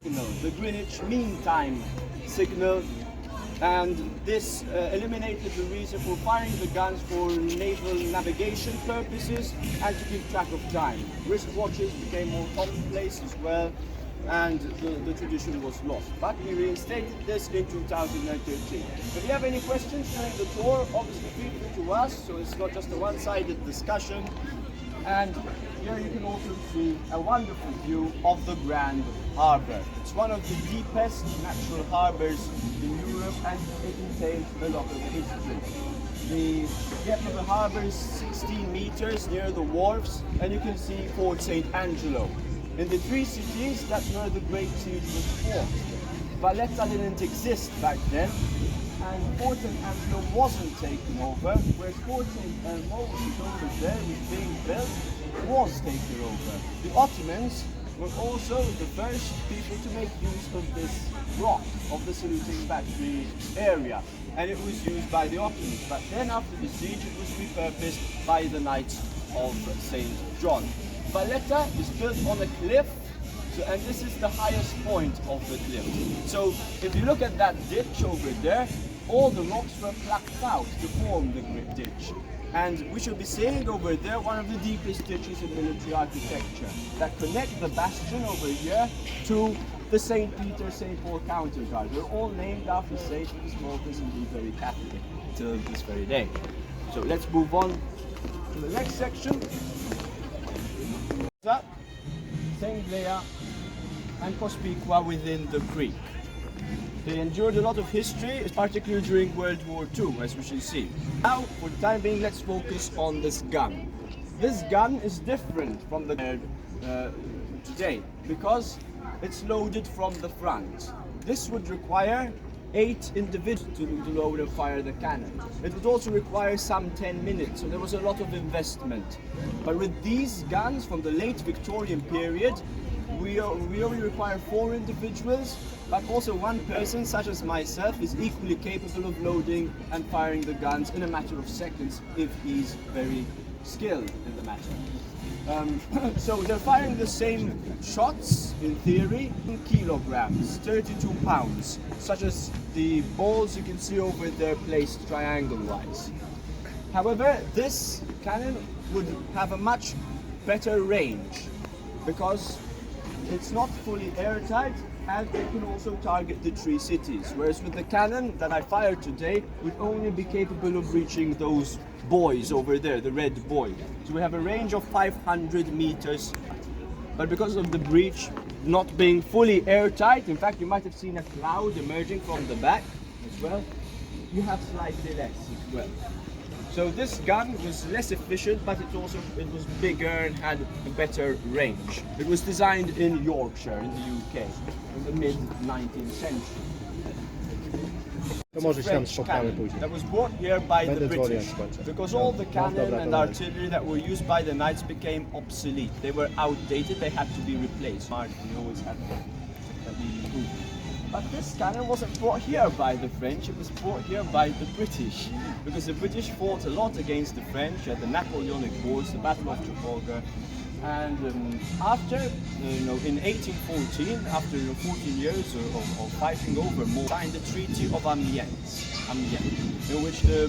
signal, the Greenwich Mean Time signal, and this eliminated the reason for firing the guns for naval navigation purposes and to keep track of time. Wristwatches became more commonplace as well, and the tradition was lost. But we reinstated this in 2013. If you have any questions during the tour, obviously feel free to ask, so it's not just a one-sided discussion. And here you can also see a wonderful view of the Grand Harbour. It's one of the deepest natural harbours in Europe, and it contains a lot of history. The depth of the harbour is 16 meters near the wharves, and you can see Fort St. Angelo. In the three cities, that's where the Great Siege was fought. Valletta didn't exist back then, and Fort St. Angelo wasn't taken over, whereas Fort St. Elmo, which is over there, was being built, was taken over. The Ottomans were also the first people to make use of this rock, of the saluting battery area, and it was used by the Ottomans. But then after the siege, it was repurposed by the Knights of St. John. Valletta is built on a cliff, and this is the highest point of the cliff. So if you look at that ditch over there, all the rocks were plucked out to form the ditch. And we should be seeing over there one of the deepest ditches in military architecture that connect the bastion over here to the St. Peter, St. Paul Counter Guard. They're all named after saints because Malta is indeed very Catholic till this very day. So let's move on to the next section. St. Lea and Cospicua within the creek. They endured a lot of history, particularly during World War II, as we shall see. Now, for the time being, let's focus on this gun. This gun is different from the today because it's loaded from the front. This would require 8 individuals to load and fire the cannon. It would also require some 10 minutes, so there was a lot of investment. But with these guns from the late Victorian period, we only require 4 individuals, but also one person, such as myself, is equally capable of loading and firing the guns in a matter of seconds if he's very skilled in the matter. So they're firing the same shots, in theory, in kilograms, 32 pounds, such as the balls you can see over there placed triangle-wise. However, this cannon would have a much better range because it's not fully airtight, and it can also target the 3 cities, whereas with the cannon that I fired today, would only be capable of reaching those buoys over there, the red buoy. So we have a range of 500 meters, but because of the breech not being fully airtight, in fact you might have seen a cloud emerging from the back as well, you have slightly less as well. So this gun was less efficient, but it was bigger and had a better range. It was designed in Yorkshire in the UK in the mid-19th century. To może się tam spotkamy później. That was brought here by the Będę dzwonił, British jak skończę. because all the cannon dobra, and to artillery that were used by the Knights became obsolete. They were outdated, they had to be replaced. We always had to be improved. But this cannon wasn't brought here by the French, it was brought here by the British. Because the British fought a lot against the French at the Napoleonic Wars, the Battle of Trafalgar. And after, in 1814, after 14 years of fighting over Malta, signed the Treaty of Amiens, in which the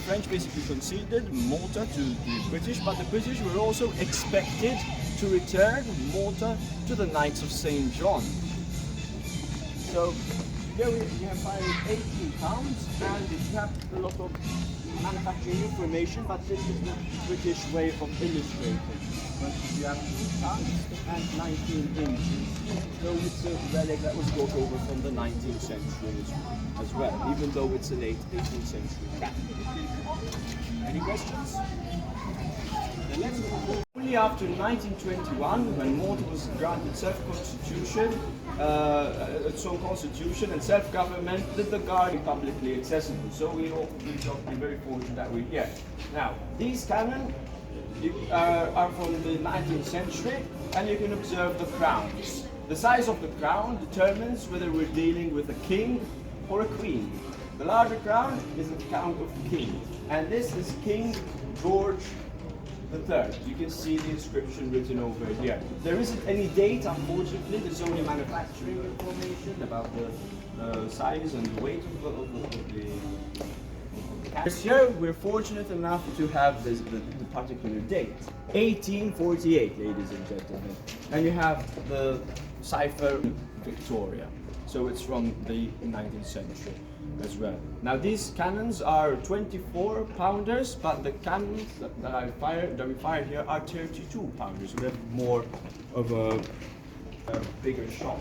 French basically conceded Malta to the British, but the British were also expected to return Malta to the Knights of St. John. So here we have fired 18 pounds, and you have a lot of manufacturing information, but this is the British way of illustrating. But you have 2 tons and 19 inches. So it's a relic that was brought over from the 19th century as well, even though it's a late 18th century cap. Any questions? The next one. Only after 1921, when Malta was granted self-constitution, its own constitution and self-government, did the Guard be publicly accessible. So we all be very fortunate that we're here. Now, these cannon are from the 19th century, and you can observe the crowns. The size of the crown determines whether we're dealing with a king or a queen. The larger crown is the crown of the king, and this is King George the third. You can see the inscription written over here. There isn't any date, unfortunately. There's only manufacturing information about the size and the weight of the This year, we're fortunate enough to have the particular date, 1848, ladies and gentlemen. And you have the cipher Victoria, so it's from the 19th century as well. Now these cannons are 24 pounders, but the cannons that we fired here are 32 pounders, so they're more of a bigger shot.